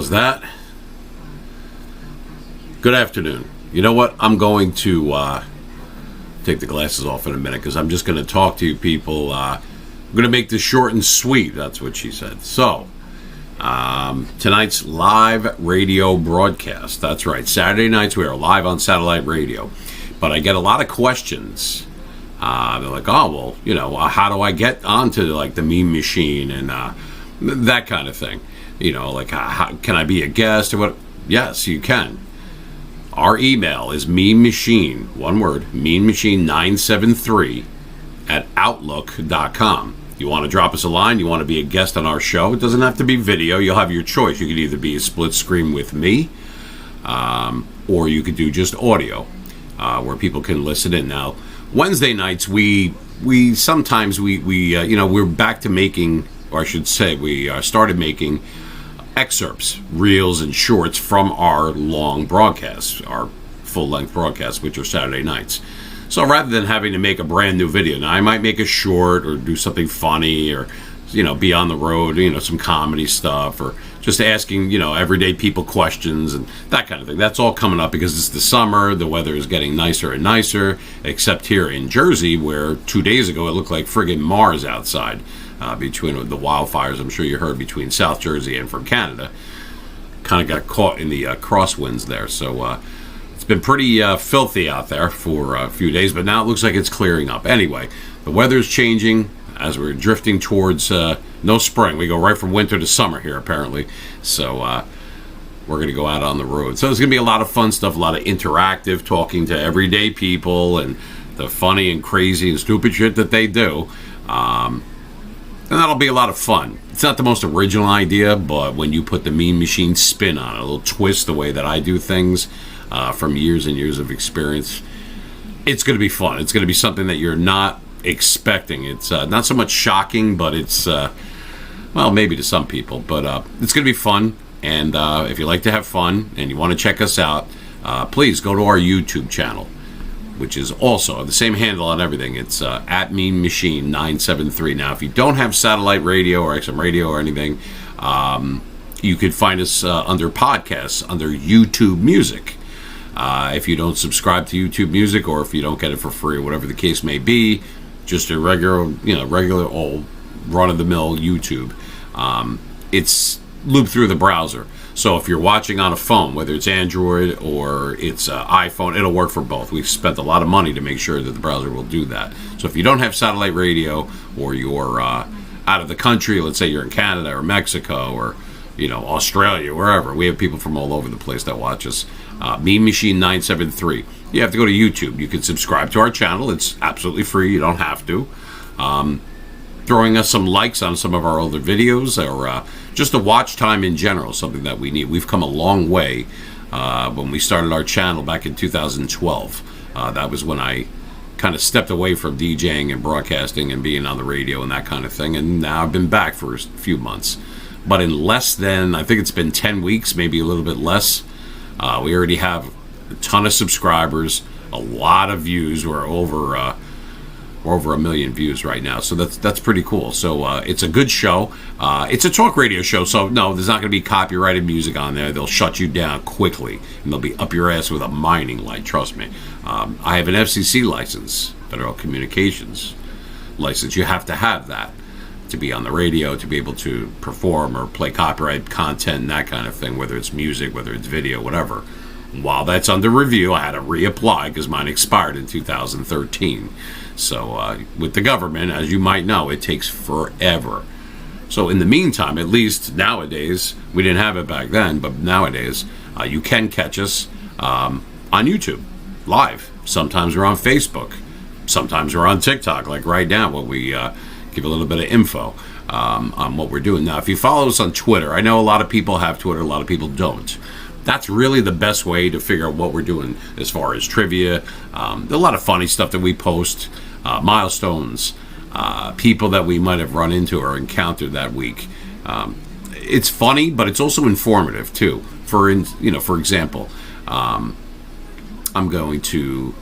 was that? Good afternoon. You know what? I'm going to take the glasses off in a minute because I'm just going to talk to you people. I'm going to make this short and sweet. That's what she said. So, tonight's live radio broadcast. That's right. Saturday nights we are live on satellite radio. But I get a lot of questions. They're like, oh, well, you know, how do I get onto like the Meme Machine and that kind of thing? You know, like, how, can I be a guest or what? Yes, you can. Our email is mememachine, one word, mememachine973 at outlook.com. You want to drop us a line, you want to be a guest on our show, it doesn't have to be video, you'll have your choice. You could either be a split screen with me, or you could do just audio, where people can listen in. Now, Wednesday nights, we sometimes, you know, we're back to making, or I should say, we started making excerpts, reels, and shorts from our long broadcasts, our full-length broadcasts, which are Saturday nights. So rather than having to make a brand new video, now I might make a short or do something funny or, you know, be on the road, you know, some comedy stuff or just asking, you know, everyday people questions and that kind of thing. That's all coming up because it's the summer, the weather is getting nicer and nicer, except here in Jersey where 2 days ago it looked like friggin' Mars outside. Between the wildfires, I'm sure you heard, between South Jersey and from Canada. Kind of got caught in the crosswinds there. So it's been pretty filthy out there for a few days, but now it looks like it's clearing up. Anyway, the weather's changing as we're drifting towards no spring. We go right from winter to summer here, apparently. So we're going to go out on the road. So there's going to be a lot of fun stuff, a lot of interactive, talking to everyday people and the funny and crazy and stupid shit that they do. And that'll be a lot of fun. It's not the most original idea, but when you put the Meme Machine spin on it, a little twist the way that I do things from years and years of experience, it's going to be fun. It's going to be something that you're not expecting. It's not so much shocking, but it's, well, maybe to some people, but it's going to be fun. And if you like to have fun and you want to check us out, please go to our YouTube channel, which is also the same handle on everything. It's at Meme Machine 973. Now, if you don't have satellite radio or XM radio or anything, you could find us under podcasts, under YouTube Music. If you don't subscribe to YouTube Music, or if you don't get it for free, or whatever the case may be, just a regular old run-of-the-mill YouTube. It's looped through the browser. So if you're watching on a phone, whether it's Android or it's iPhone, it'll work for both. We've spent a lot of money to make sure that the browser will do that. So if you don't have satellite radio or you're out of the country, let's say you're in Canada or Mexico or, you know, Australia, wherever. We have people from all over the place that watch us. Meme Machine 973. You have to go to YouTube. You can subscribe to our channel. It's absolutely free. You don't have to. Throwing us some likes on some of our older videos or just the watch time in general, something that we need. We've come a long way. When we started our channel back in 2012, that was when I kind of stepped away from DJing and broadcasting and being on the radio and that kind of thing, and now I've been back for a few months. But in less than, I think it's been 10 weeks, maybe a little bit less, we already have a ton of subscribers, a lot of views. We're over 1 million views right now, so that's pretty cool. So it's a good show. It's a talk radio show, so no, there's not going to be copyrighted music on there. They'll shut you down quickly, and they'll be up your ass with a mining light, trust me. I have an FCC license, Federal Communications license. You have to have that to be on the radio, to be able to perform or play copyright content and that kind of thing, whether it's music, whether it's video, whatever. While that's under review, I had to reapply because mine expired in 2013. So with the government, as you might know, it takes forever. So in the meantime, at least nowadays, we didn't have it back then, but nowadays you can catch us on YouTube live. Sometimes we're on Facebook. Sometimes we're on TikTok, like right now, where we give a little bit of info on what we're doing. Now, if you follow us on Twitter, I know a lot of people have Twitter, a lot of people don't. That's really the best way to figure out what we're doing as far as trivia. There's a lot of funny stuff that we post, milestones, people that we might have run into or encountered that week. It's funny, but it's also informative too. For example, I'm going to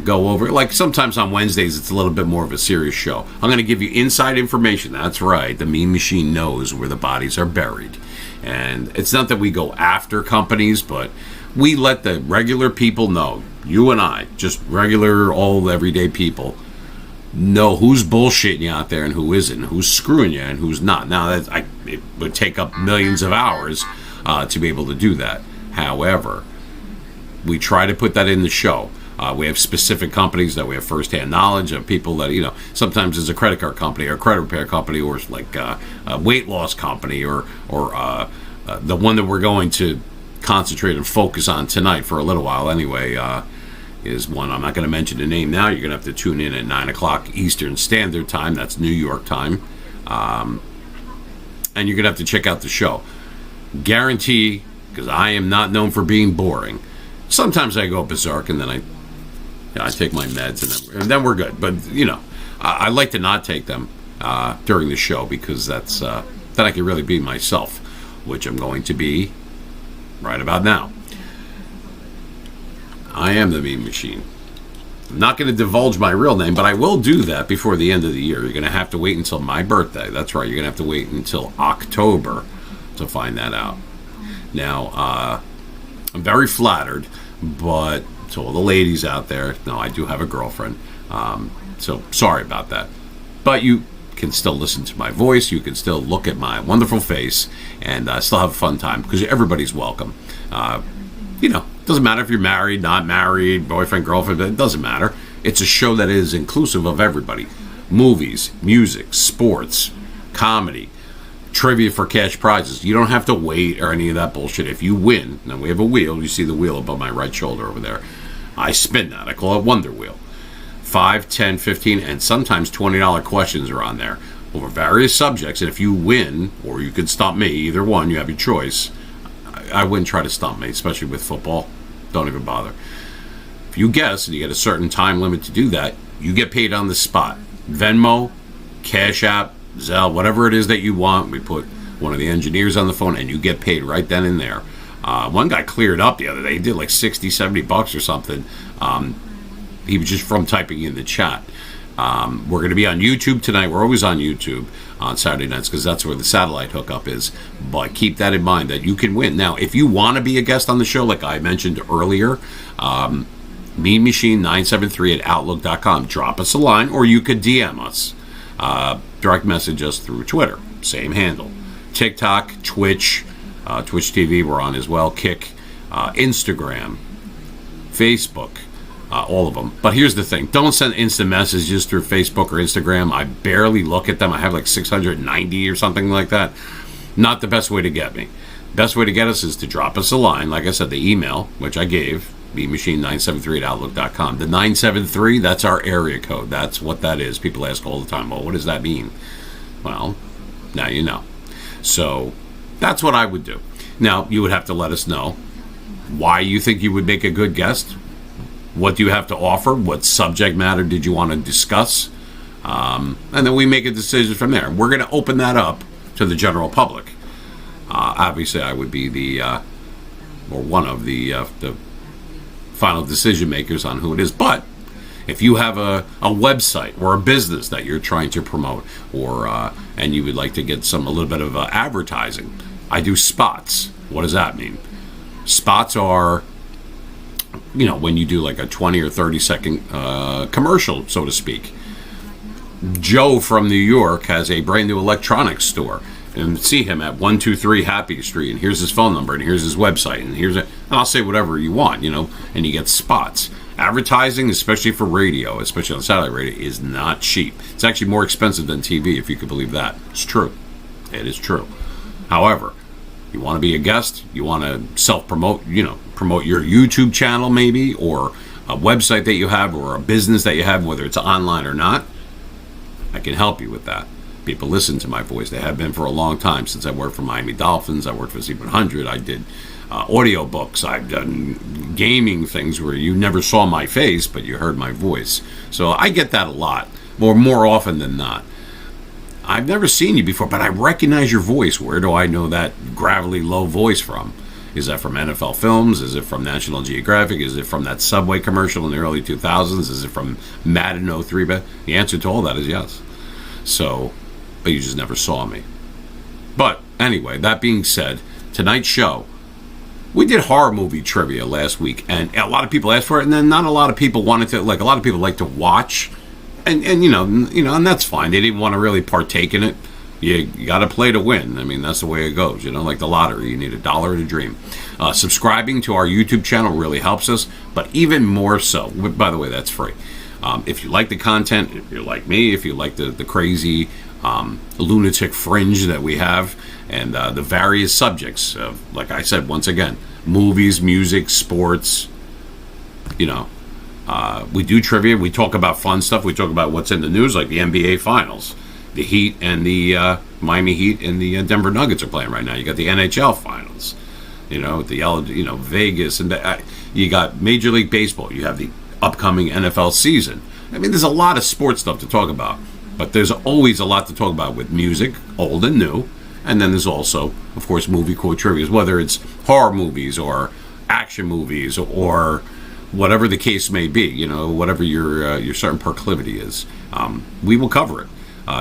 go over. Like sometimes on Wednesdays, it's a little bit more of a serious show. I'm going to give you inside information. That's right. The Mean Machine knows where the bodies are buried. And it's not that we go after companies, but we let the regular people know. You and I, just regular, all everyday people, know who's bullshitting you out there and who isn't, who's screwing you and who's not. Now, it would take up millions of hours to be able to do that. However, we try to put that in the show. We have specific companies that we have firsthand knowledge of, people that, sometimes it's a credit card company or a credit repair company, or it's like a weight loss company, or the one that we're going to concentrate and focus on tonight for a little while anyway, is one. I'm not going to mention the name now. You're going to have to tune in at 9 o'clock Eastern Standard Time. That's New York time. And you're going to have to check out the show. Guarantee, because I am not known for being boring. Sometimes I go berserk, and then I take my meds, and then we're good. But, I like to not take them during the show, because that's then I can really be myself, which I'm going to be right about now. I am the Mean Machine. I'm not going to divulge my real name, but I will do that before the end of the year. You're going to have to wait until my birthday. That's right. You're going to have to wait until October to find that out. Now, I'm very flattered, but to all the ladies out there, no, I do have a girlfriend. So sorry about that. But you can still listen to my voice. You can still look at my wonderful face and still have a fun time, because everybody's welcome. Doesn't matter if you're married, not married, boyfriend, girlfriend, it doesn't matter. It's a show that is inclusive of everybody. Movies, music, sports, comedy, trivia for cash prizes. You don't have to wait or any of that bullshit. If you win, now we have a wheel. You see the wheel above my right shoulder over there. I spin that. I call it Wonder Wheel. 5, 10, 15, and sometimes $20 questions are on there over various subjects. And if you win, or you could stump me, either one, you have your choice. I wouldn't try to stump me, especially with football. Don't even bother. If you guess and you get a certain time limit to do that, you get paid on the spot. Venmo, Cash App, Zelle, whatever it is that you want. We put one of the engineers on the phone, and you get paid right then and there. One guy cleared up the other day. He did like $60-$70 or something. He was just from typing in the chat. We're going to be on YouTube tonight. We're always on YouTube on Saturday nights, because that's where the satellite hookup is. But keep that in mind, that you can win. Now, if you want to be a guest on the show, like I mentioned earlier, Mean Machine 973 at Outlook.com. Drop us a line, or you could DM us. Direct message us through Twitter. Same handle. TikTok, Twitch, Twitch TV, we're on as well. Kick, Instagram, Facebook. All of them. But here's the thing. Don't send instant messages through Facebook or Instagram. I barely look at them. I have like 690 or something like that. Not the best way to get me. Best way to get us is to drop us a line. Like I said, the email, which I gave, meanmachine973 at Outlook.com. The 973, that's our area code. That's what that is. People ask all the time, well, what does that mean? Well, now you know. So that's what I would do. Now, you would have to let us know why you think you would make a good guest. What do you have to offer? What subject matter did you want to discuss? And then we make a decision from there. We're going to open that up to the general public. Obviously, I would be or one of the final decision makers on who it is. But if you have a website or a business that you're trying to promote, or and you would like to get a little bit of advertising, I do spots. What does that mean? Spots are, when you do like a 20 or 30 second commercial, so to speak. Joe from New York has a brand new electronics store, and see him at 123 Happy Street, and here's his phone number, and here's his website, and I'll say whatever you want, and you get spots. Advertising, especially for radio, especially on satellite radio, is not cheap. It's actually more expensive than TV, if you could believe that. It's true. It is true. However, you want to be a guest, you want to self-promote, promote your YouTube channel maybe, or a website that you have, or a business that you have, whether it's online or not, I can help you with that. People listen to my voice. They have been for a long time. Since I worked for Miami Dolphins, I worked for Z100, I did audio books, I've done gaming things where you never saw my face, but you heard my voice. So I get that a lot, more often than not. I've never seen you before, but I recognize your voice. Where do I know that gravelly, low voice from? Is that from NFL Films? Is it from National Geographic? Is it from that Subway commercial in the early 2000s? Is it from Madden 03? The answer to all that is yes. So, but you just never saw me. But anyway, that being said, tonight's show, we did horror movie trivia last week, and a lot of people asked for it, and then not a lot of people wanted to. Like, a lot of people like to watch, and and that's fine. They didn't want to really partake in it. You got to play to win. I mean, that's the way it goes. Like the lottery, you need $1 to dream. Subscribing to our YouTube channel really helps us, but even more so. By the way, that's free. If you like the content, if you're like me, if you like the crazy lunatic fringe that we have, and the various subjects of, like I said, once again, movies, music, sports, we do trivia. We talk about fun stuff. We talk about what's in the news, like the NBA Finals. The Heat and the Miami Heat and the Denver Nuggets are playing right now. You got the NHL Finals, Vegas, and you got Major League Baseball. You have the upcoming NFL season. I mean, there's a lot of sports stuff to talk about, but there's always a lot to talk about with music, old and new, and then there's also, of course, movie quote trivia, whether it's horror movies or action movies or whatever the case may be. Whatever your certain proclivity is, we will cover it.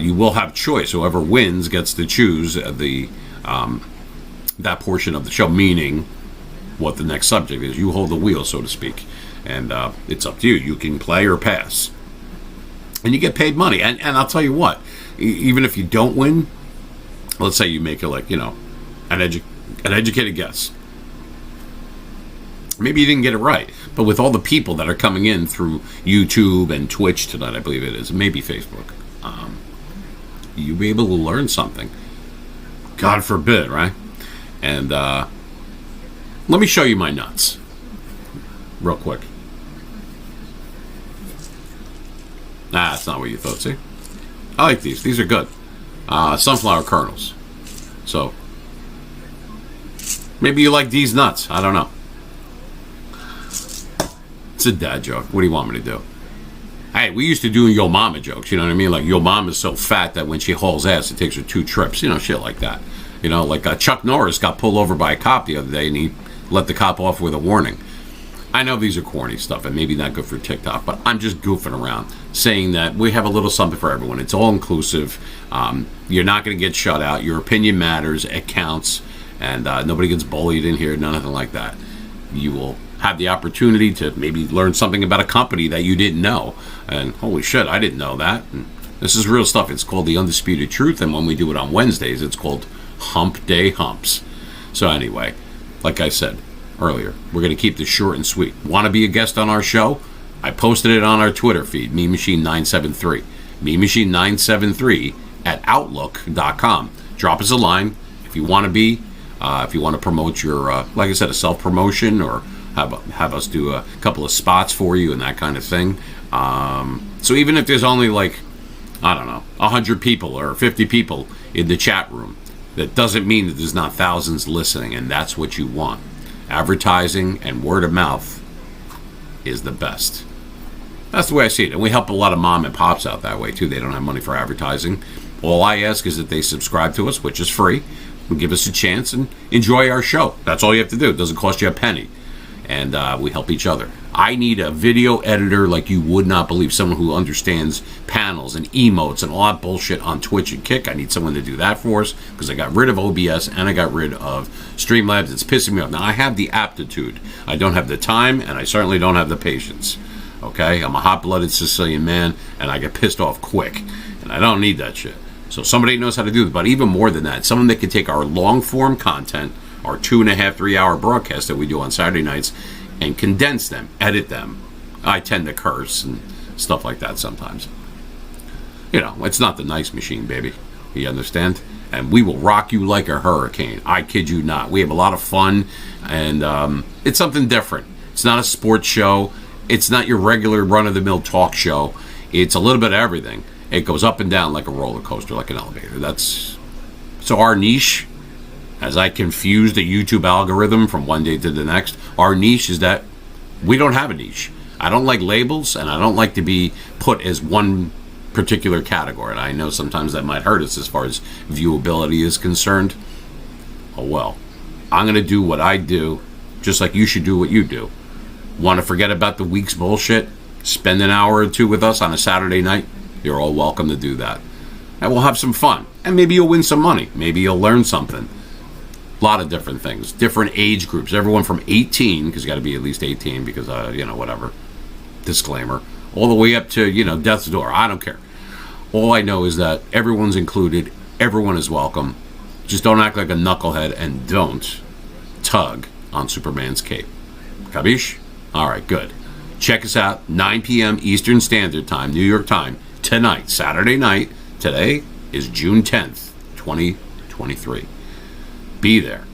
You will have choice. Whoever wins gets to choose that portion of the show, meaning what the next subject is. You hold the wheel, so to speak, and it's up to you. You can play or pass, and you get paid money. And I'll tell you what, even if you don't win, let's say you make it like an educated guess. Maybe you didn't get it right, but with all the people that are coming in through YouTube and Twitch tonight, I believe it is, maybe Facebook. You'll be able to learn something. God forbid, right? And let me show you my nuts real quick. That's not what you thought, see? I like these. These are good. Sunflower kernels. So, maybe you like these nuts. I don't know. It's a dad joke. What do you want me to do? Hey, we used to do Yo Mama jokes, you know what I mean? Like, Yo Mama's so fat that when she hauls ass, it takes her 2 trips, shit like that. Like Chuck Norris got pulled over by a cop the other day, and he let the cop off with a warning. I know these are corny stuff, and maybe not good for TikTok, but I'm just goofing around, saying that we have a little something for everyone. It's all inclusive. You're not going to get shut out. Your opinion matters. It counts. And nobody gets bullied in here, nothing like that. You will have the opportunity to maybe learn something about a company that you didn't know. And holy shit, I didn't know that. And this is real stuff. It's called The Undisputed Truth. And when we do it on Wednesdays, it's called Hump Day Humps. So anyway, like I said earlier, we're going to keep this short and sweet. Want to be a guest on our show? I posted it on our Twitter feed, MeMachine973. MeMachine973 at Outlook.com. Drop us a line if you want to be. If you want to promote your, like I said, a self-promotion, or have us do a couple of spots for you and that kind of thing. So even if there's only 100 people or 50 people in the chat room, that doesn't mean that there's not thousands listening, and that's what you want. Advertising and word of mouth is the best. That's the way I see it. And we help a lot of mom and pops out that way too. They don't have money for advertising. All I ask is that they subscribe to us, which is free, and give us a chance and enjoy our show. That's all you have to do. It doesn't cost you a penny. And we help each other. I need a video editor like you would not believe. Someone who understands panels and emotes and all that bullshit on Twitch and Kick. I need someone to do that for us, because I got rid of OBS and I got rid of Streamlabs. It's pissing me off. Now, I have the aptitude. I don't have the time, and I certainly don't have the patience. Okay? I'm a hot-blooded Sicilian man, and I get pissed off quick. And I don't need that shit. So somebody knows how to do it. But even more than that, someone that can take our long-form content, our 2.5, 3-hour broadcasts that we do on Saturday nights, and condense them, edit them. I tend to curse and stuff like that sometimes. It's not the nice machine, baby. You understand? And we will rock you like a hurricane. I kid you not. We have a lot of fun, and it's something different. It's not a sports show. It's not your regular run-of-the-mill talk show. It's a little bit of everything. It goes up and down like a roller coaster, like an elevator. So our niche, as I confuse the YouTube algorithm from one day to the next, our niche is that we don't have a niche. I don't like labels, and I don't like to be put as one particular category. And I know sometimes that might hurt us as far as viewability is concerned. Oh well. I'm going to do what I do, just like you should do what you do. Want to forget about the week's bullshit? Spend an hour or two with us on a Saturday night? You're all welcome to do that. And we'll have some fun. And maybe you'll win some money. Maybe you'll learn something. A lot of different things. Different age groups. Everyone from 18, because you got to be at least 18 because, whatever. Disclaimer. All the way up to, death's door. I don't care. All I know is that everyone's included. Everyone is welcome. Just don't act like a knucklehead and don't tug on Superman's cape. Capiche? All right, good. Check us out, 9 p.m. Eastern Standard Time, New York time, tonight, Saturday night. Today is June 10th, 2023. Be there.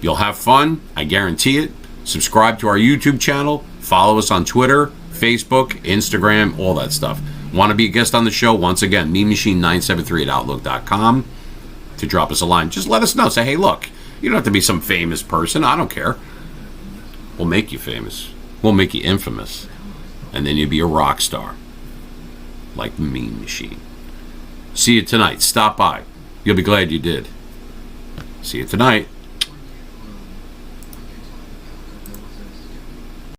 You'll have fun, I guarantee it. Subscribe to our YouTube channel. Follow us on Twitter, Facebook, Instagram, all that stuff. Want to be a guest on the show? Once again, memachine973@outlook.com to drop us a line. Just let us know. Say, hey, look, you don't have to be some famous person. I don't care. We'll make you famous. We'll make you infamous. And then you'll be a rock star. Like Mean Machine. See you tonight. Stop by. You'll be glad you did. See you tonight.